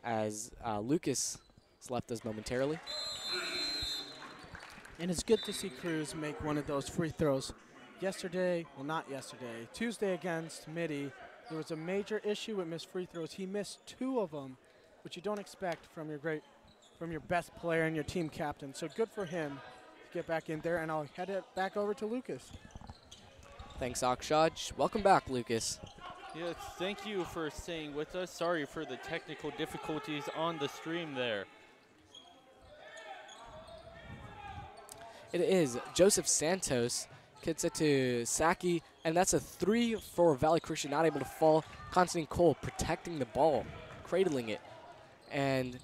as Lucas has left us momentarily. And it's good to see Cruz make one of those free throws. Yesterday, well, not yesterday, Tuesday against Midi, there was a major issue with missed free throws. He missed 2 of them, which you don't expect from your best player and your team captain. So good for him to get back in there, and I'll head it back over to Lucas. Thanks, Akshaj. Welcome back, Lucas. Yes, thank you for staying with us. Sorry for the technical difficulties on the stream there. It is Joseph Santos gets it to Saki, and that's a 3 for Valley Christian, not able to fall. Constantine Cole protecting the ball, cradling it. And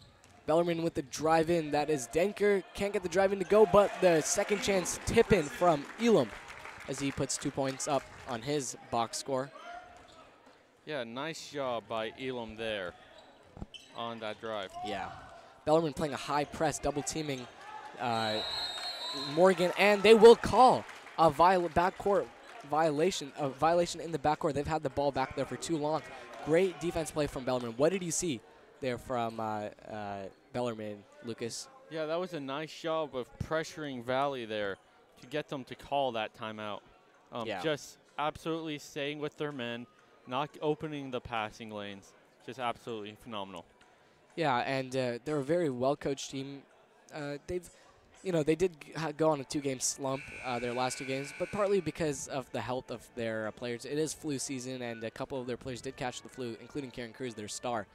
Bellarmine with the drive in. That is Denker. Can't get the drive in to go, but the second chance tip in from Elam as he puts 2 points up on his box score. Yeah, nice job by Elam there on that drive. Yeah. Bellarmine playing a high press, double teaming Morgan, and they will call a backcourt violation in the backcourt. They've had the ball back there for too long. Great defense play from Bellarmine. What did you see there from Bellarmine, Lucas? Yeah, that was a nice job of pressuring Valley there to get them to call that timeout. Just absolutely staying with their men, not opening the passing lanes. Just absolutely phenomenal. Yeah, and they're a very well-coached team. They did go on a 2-game slump their last 2 games, but partly because of the health of their players. It is flu season, and a couple of their players did catch the flu, including Karen Cruz, their star.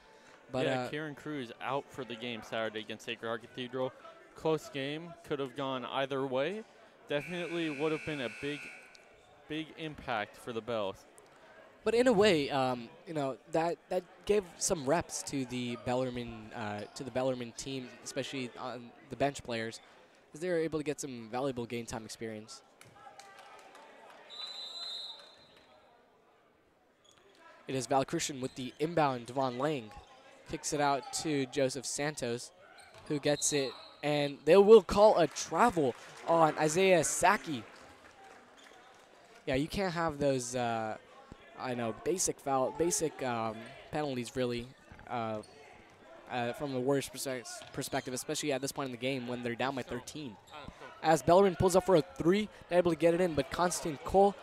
But yeah, Karen Cruz out for the game Saturday against Sacred Heart Cathedral. Close game, could have gone either way. Definitely would have been a big impact for the Bells. But in a way, that gave some reps to the Bellarmine team, especially on the bench players, because they were able to get some valuable game time experience. It is Val Christian with the inbound. Devon Lang kicks it out to Joseph Santos, who gets it, and they will call a travel on Isaiah Saki. Yeah, you can't have those, basic penalties really from the Warriors' perspective, especially at this point in the game when they're down by 13. As Bellarmine pulls up for a 3, they're able to get it in, but Constantine Cole,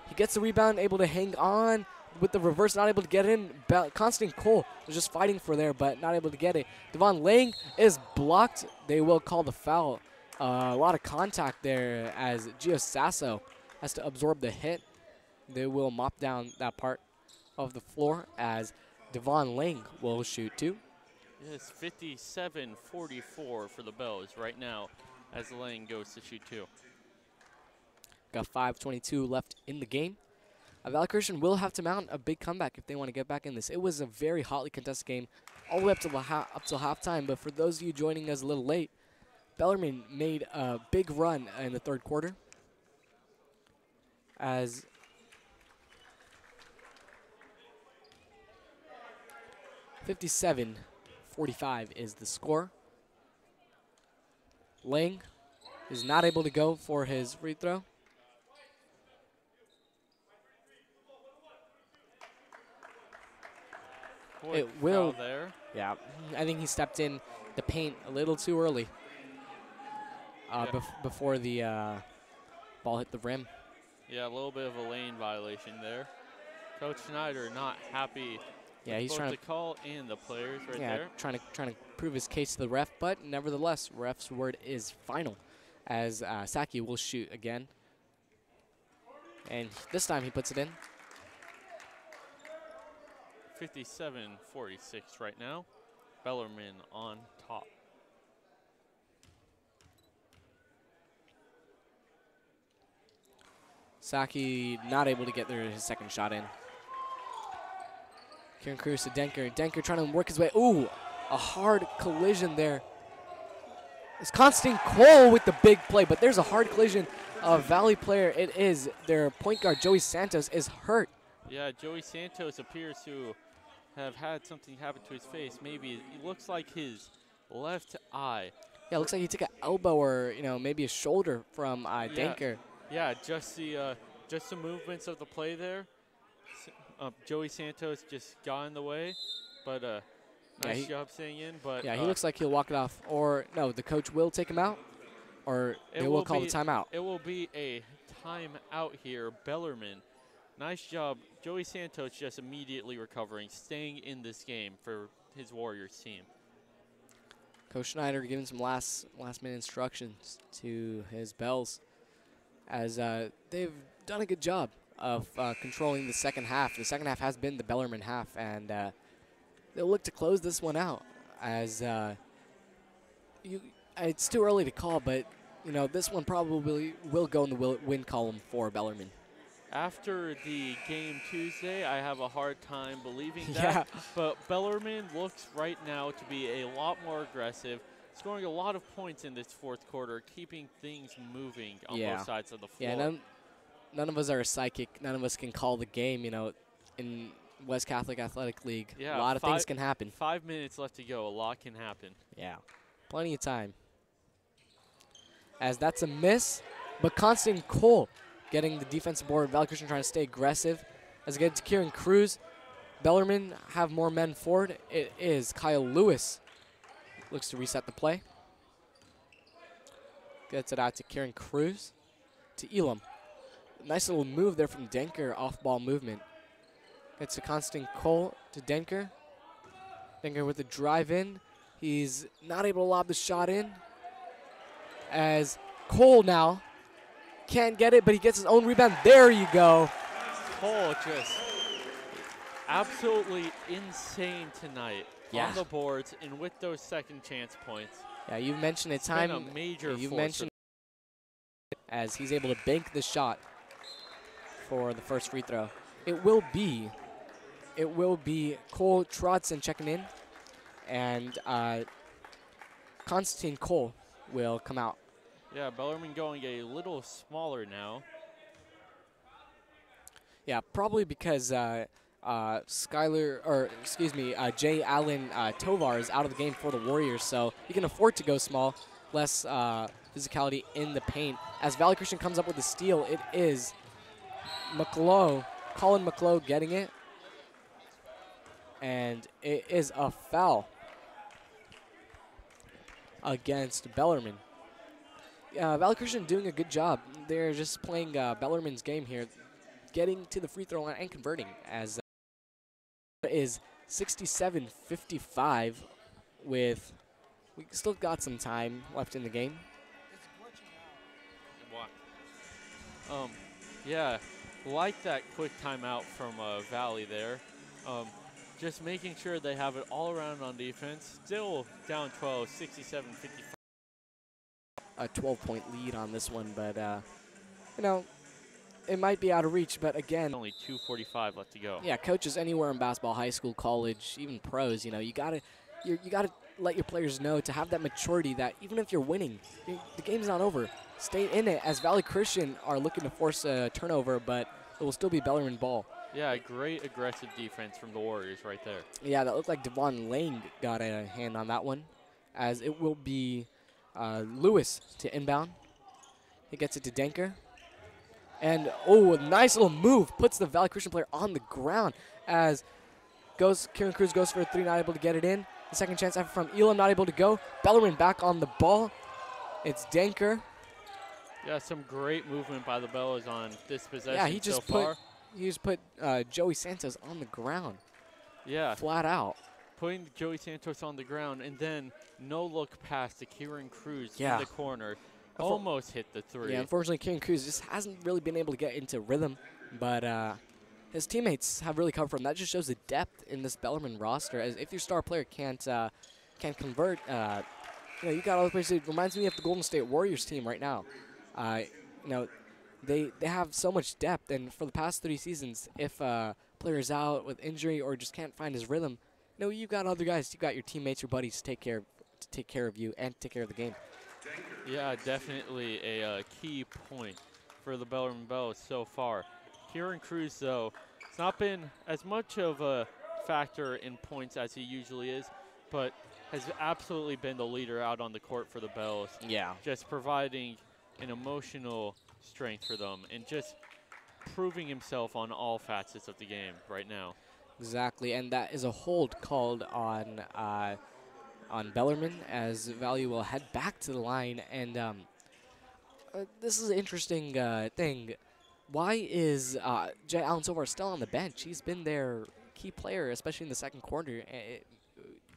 he gets the rebound, able to hang on with the reverse, not able to get in. Constantine Cole was just fighting for there, but not able to get it. Devon Lang is blocked. They will call the foul. A lot of contact there as Gio Sasso has to absorb the hit. They will mop down that part of the floor as Devon Lang will shoot 2. It's 57-44 for the Bells right now as Lang goes to shoot 2. Got 5:22 left in the game. Valley Christian will have to mount a big comeback if they want to get back in this. It was a very hotly contested game all the way up till halftime, but for those of you joining us a little late, Bellarmine made a big run in the 3rd quarter as .45 is the score. Lang is not able to go for his free throw. It will. There. Yeah, I think he stepped in the paint a little too early before the ball hit the rim. Yeah, a little bit of a lane violation there. Coach Schneider not happy. Yeah, he's both trying the call and the players right yeah, there. trying to prove his case to the ref, but nevertheless, ref's word is final as Saki will shoot again. And this time he puts it in. 57-46 right now. Bellarmine on top. Saki not able to get his second shot in. Kieran Cruz to Denker. Denker trying to work his way. Ooh, a hard collision there. It's Constantine Cole with the big play, but there's a hard collision. A Valley player, it is their point guard, Joey Santos, is hurt. Yeah, Joey Santos appears to have had something happen to his face. Maybe it looks like his left eye. Yeah, it looks like he took an elbow or maybe a shoulder from Denker. Yeah, just the movements of the play there. Joey Santos just got in the way, but Nice job staying in, but yeah, he looks like he'll walk it off. Or no, the coach will take him out, or they will call the timeout. It will be a timeout here. Bellarmine, nice job. Joey Santos just immediately recovering, staying in this game for his Warriors team. Coach Schneider giving some last minute instructions to his Bells, as they've done a good job of controlling the second half. The second half has been the Bellarmine half, and they'll look to close this one out. As it's too early to call, but this one probably will go in the win column for Bellarmine. After the game Tuesday, I have a hard time believing that. Yeah. But Bellarmine looks right now to be a lot more aggressive, scoring a lot of points in this fourth quarter, keeping things moving on both sides of the floor. Yeah, none of us are psychic. None of us can call the game. In West Catholic Athletic League, a lot of things can happen. 5 minutes left to go. A lot can happen. Yeah, plenty of time. As that's a miss, but Constantine Cole getting the defensive board. Valley Christian trying to stay aggressive. As it gets to Kieran Cruz, Bellarmine have more men forward. It is Kyle Lewis. Looks to reset the play. Gets it out to Kieran Cruz. To Elam. Nice little move there from Denker, off-ball movement. Gets to Constantine Cole to Denker. Denker with the drive in. He's not able to lob the shot in. As Cole now can't get it, but he gets his own rebound. There you go. Cole just absolutely insane tonight on the boards and with those second chance points. Yeah, you mentioned it. Been a major you force mentioned as he's able to bank the shot for the first free throw. It will be Cole Trotson checking in, and Constantine Cole will come out. Yeah, Bellarmine going a little smaller now. Yeah, probably because Jay Allen Tovar is out of the game for the Warriors, so he can afford to go small, less physicality in the paint. As Valley Christian comes up with a steal, it is Colin McClough getting it, and it is a foul against Bellarmine. Valley Christian doing a good job. They're just playing Bellarmine's game here, getting to the free throw line and converting, as it is 67-55 with, we still got some time left in the game. Yeah, like that quick timeout from Valley there. Just making sure they have it all around on defense. Still down 12, 67-55. A 12-point lead on this one, but it might be out of reach. But again, only 2:45 left to go. Yeah, coaches anywhere in basketball, high school, college, even pros, you gotta let your players know to have that maturity that even if you're winning, the game's not over. Stay in it. As Valley Christian are looking to force a turnover, but it will still be Bellarmine ball. Yeah, great aggressive defense from the Warriors right there. Yeah, that looked like Devon Lang got a hand on that one, as it will be Lewis to inbound. He gets it to Denker. And, a nice little move. Puts the Valley Christian player on the ground as Kieran Cruz goes for a three, not able to get it in. The second chance effort from Elam, not able to go. Bellarmine back on the ball. It's Denker. Yeah, some great movement by the Bellas on this possession Yeah, he just so far. put Joey Santos on the ground. Yeah. Flat out. Putting Joey Santos on the ground, and then no look pass to Kieran Cruz in the corner. Almost hit the three. Yeah, unfortunately, Kieran Cruz just hasn't really been able to get into rhythm, but his teammates have really come from. That just shows the depth in this Bellarmine roster. As if your star player can't convert, you got other players. It reminds me of the Golden State Warriors team right now. They have so much depth, and for the past 3 seasons, if a player is out with injury or just can't find his rhythm, you've got other guys. You've got your teammates, your buddies to take care of you and take care of the game. Yeah, definitely a key point for the Bellarmine Bells so far. Kieran Cruz, though, it's not been as much of a factor in points as he usually is, but has absolutely been the leader out on the court for the Bells. Yeah. Just providing an emotional strength for them and just proving himself on all facets of the game right now. Exactly, and that is a hold called on Bellarmine, as Valley will head back to the line. And this is an interesting thing. Why is Jay Allen so far still on the bench? He's been their key player, especially in the second quarter.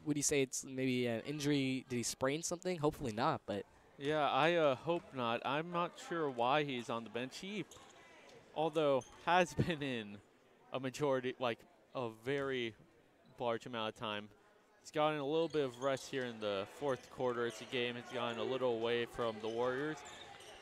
Would you say it's maybe an injury? Did he sprain something? Hopefully not, but Yeah, I hope not. I'm not sure why he's on the bench. He, although, has been in a majority, like a very large amount of time. He's gotten a little bit of rest here in the fourth quarter. It's a game. He's gotten a little away from the Warriors,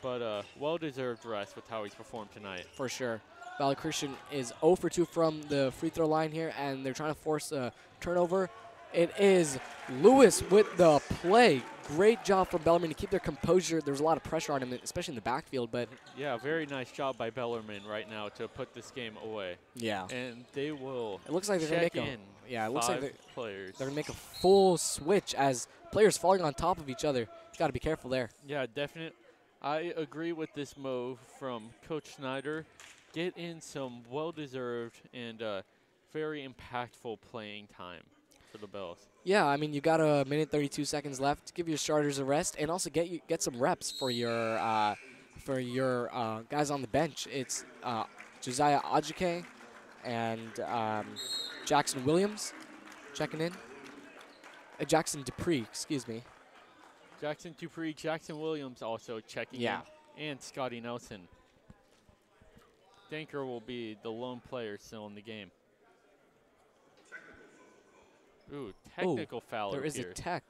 but well-deserved rest with how he's performed tonight. for sure. Valley Christian is 0 for 2 from the free throw line here, and they're trying to force a turnover. It is Lewis with the play. Great job from Bellarmine to keep their composure. There's a lot of pressure on him, especially in the backfield. But yeah, very nice job by Bellarmine right now to put this game away. Yeah, and they will. It looks like they're gonna make it looks like players. They're gonna make a full switch as players falling on top of each other. Got to be careful there. Yeah, definitely. I agree with this move from Coach Snyder. Get in some well-deserved and very impactful playing time for the Bells. Yeah, I mean, you got a minute 32 seconds left to give your starters a rest and also get some reps for your guys on the bench. It's Josiah Ajike and Jackson Williams checking in. Jackson Dupree, excuse me. Jackson Dupree, Jackson Williams also checking in, and Scotty Nelson. Danker will be the lone player still in the game. Ooh, technical foul. There is a tech.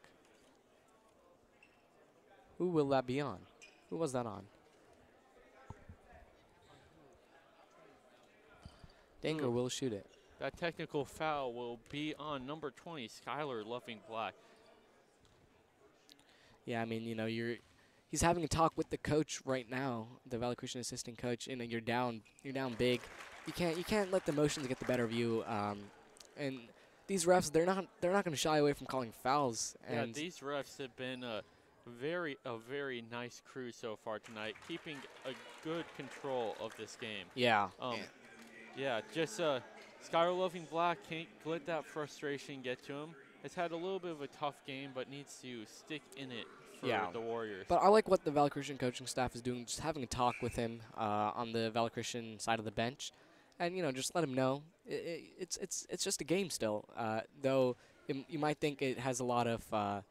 Who will that be on? Who was that on? Danker will shoot it. That technical foul will be on number 20, Skylar Loving Black. Yeah, I mean, you know, he's having a talk with the coach right now, the Valley Christian assistant coach. You know, you're down big. You can't let the emotions get the better of you. And these refs, they're not going to shy away from calling fouls. Yeah, And these refs have been a very nice crew so far tonight, keeping a good control of this game. Yeah. Yeah, just Skylar Loving Black can't let that frustration get to him. Has had a little bit of a tough game, but needs to stick in it for the Warriors. But I like what the Valley Christian coaching staff is doing, just having a talk with him on the Valley Christian side of the bench, and you know, just let him know it's just a game still. Though you might think it has a lot of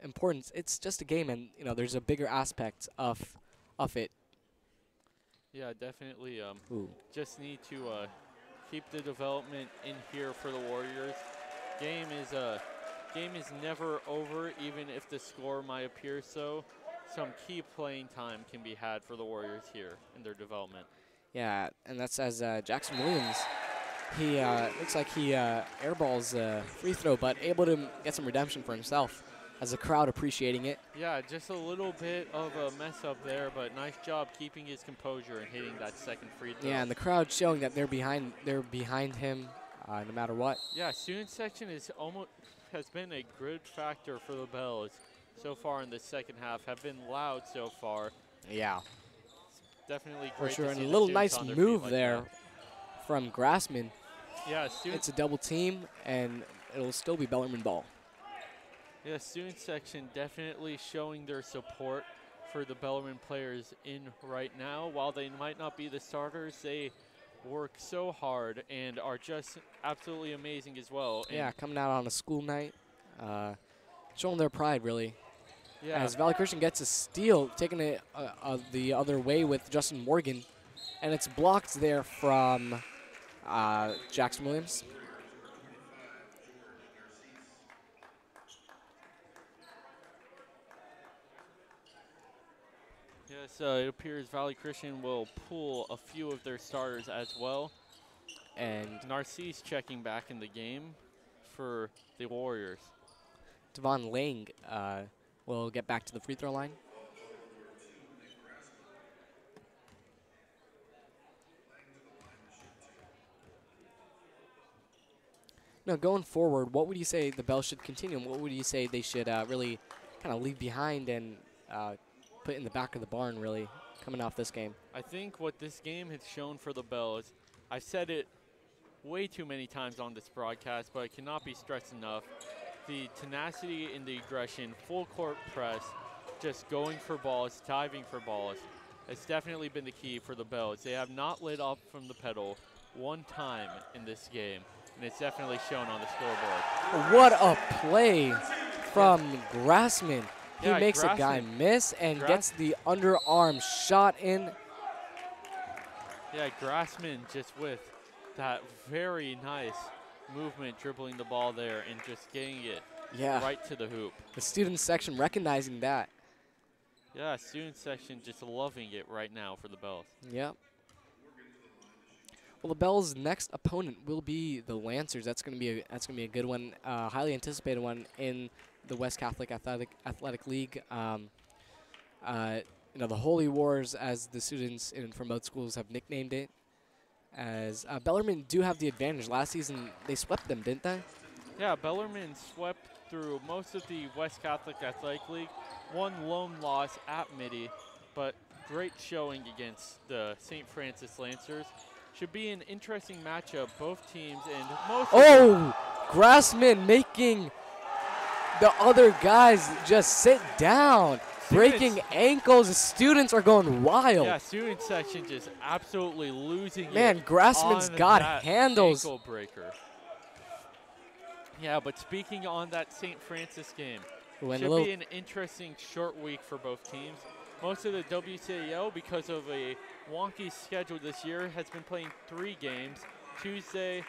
importance, it's just a game, and you know, there's a bigger aspect of it. Yeah, definitely. Just need to keep the development in here for the Warriors. Game is never over, even if the score might appear so. Some key playing time can be had for the Warriors here in their development. Yeah, and that's as Jackson Williams. He looks like he airballs a free throw, but able to get some redemption for himself, as the crowd appreciating it. Yeah, just a little bit of a mess up there, but nice job keeping his composure and hitting that second free throw. Yeah, and the crowd showing that they're behind him, no matter what. Yeah, student section has been a good factor for the Bells so far in the second half. Have been loud so far. Yeah, it's definitely for great. sure, to and see a the little students nice on their move feet like there that. from Grassman. Yeah, it's a double team, and it'll still be Bellarmine ball. Yeah, student section definitely showing their support for the Bellarmine players in right now. While they might not be the starters, they work so hard and are just absolutely amazing as well. Yeah, coming out on a school night, showing their pride, really. Yeah. As Valley Christian gets a steal, taking it the other way with Justin Morgan, and it's blocked there from Jackson Williams. Yes, it appears Valley Christian will pull a few of their starters as well. And Narcisse checking back in the game for the Warriors. Devon Lang will get back to the free throw line. Now, going forward, what would you say the Bells should continue, and what would you say they should really kind of leave behind and put in the back of the barn, really, coming off this game? I think what this game has shown for the Bells, I said it way too many times on this broadcast, but it cannot be stressed enough. The tenacity and the aggression, full court press, just going for balls, diving for balls, has definitely been the key for the Bells. They have not lit off from the pedal one time in this game, and it's definitely shown on the scoreboard. What a play from Grassman. He Yeah, makes a guy miss and gets the underarm shot in. Yeah, Grassman just with that very nice movement, dribbling the ball there and just getting it right to the hoop. The student section recognizing that. Yeah, student section just loving it right now for the Bells. Yep. Well, the Bells' next opponent will be the Lancers. That's going to be a good one, highly anticipated one in the West Catholic Athletic League. You know, the Holy Wars, as the students from both schools have nicknamed it. As Bellarmine do have the advantage. Last season, they swept them, didn't they? Yeah, Bellarmine swept through most of the West Catholic Athletic League. One lone loss at Midi, but great showing against the St. Francis Lancers. Should be an interesting matchup. Both teams and most. Oh, Grassman making the other guys just sit down. Breaking ankles. The students are going wild. Yeah, student section just absolutely losing it. Man, Grassman's got handles. Ankle breaker. Yeah, but speaking on that St. Francis game, should be an interesting short week for both teams. Most of the WCAL, because of a wonky schedule this year, has been playing 3 games, Tuesday,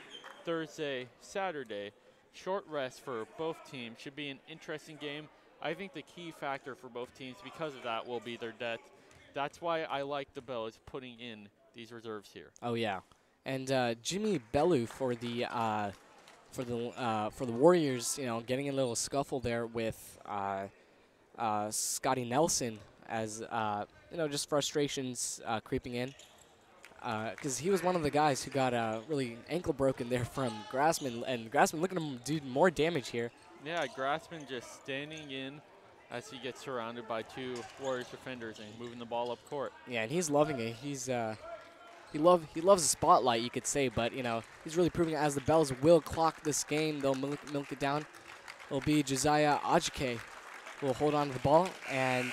Thursday, Saturday. Short rest for both teams. Should be an interesting game. I think the key factor for both teams because of that will be their depth. That's why I like the Bells putting in these reserves here. Oh yeah, and Jimmy Bellu for the Warriors, you know, getting in a little scuffle there with Scotty Nelson, as you know, just frustrations creeping in, because he was one of the guys who got really ankle broken there from Grassman, and Grassman looking at him do more damage here. Yeah, Grassman just standing in as he gets surrounded by 2 Warriors defenders and moving the ball up court. Yeah, and he's loving it. He's he loves the spotlight, you could say, but you know, he's really proving it as the Bells will clock this game. They'll milk it down. It'll be Josiah Ajike who will hold on to the ball, and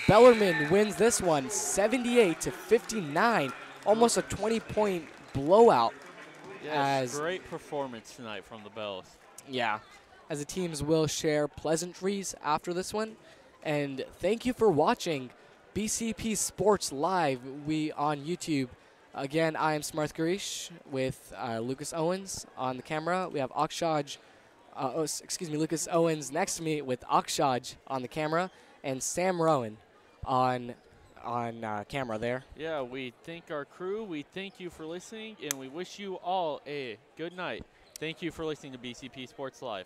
Bellarmine wins this one 78-59, almost a 20-point blowout. Yes, great performance tonight from the Bells. Yeah, as the teams will share pleasantries after this one. And thank you for watching BCP Sports Live on YouTube. Again, I am Smarth Garish with Lucas Owens on the camera. We have Lucas Owens next to me with Akshaj on the camera, and Sam Rowan on camera there. Yeah, we thank our crew. We thank you for listening, and we wish you all a good night. Thank you for listening to BCP Sports Live.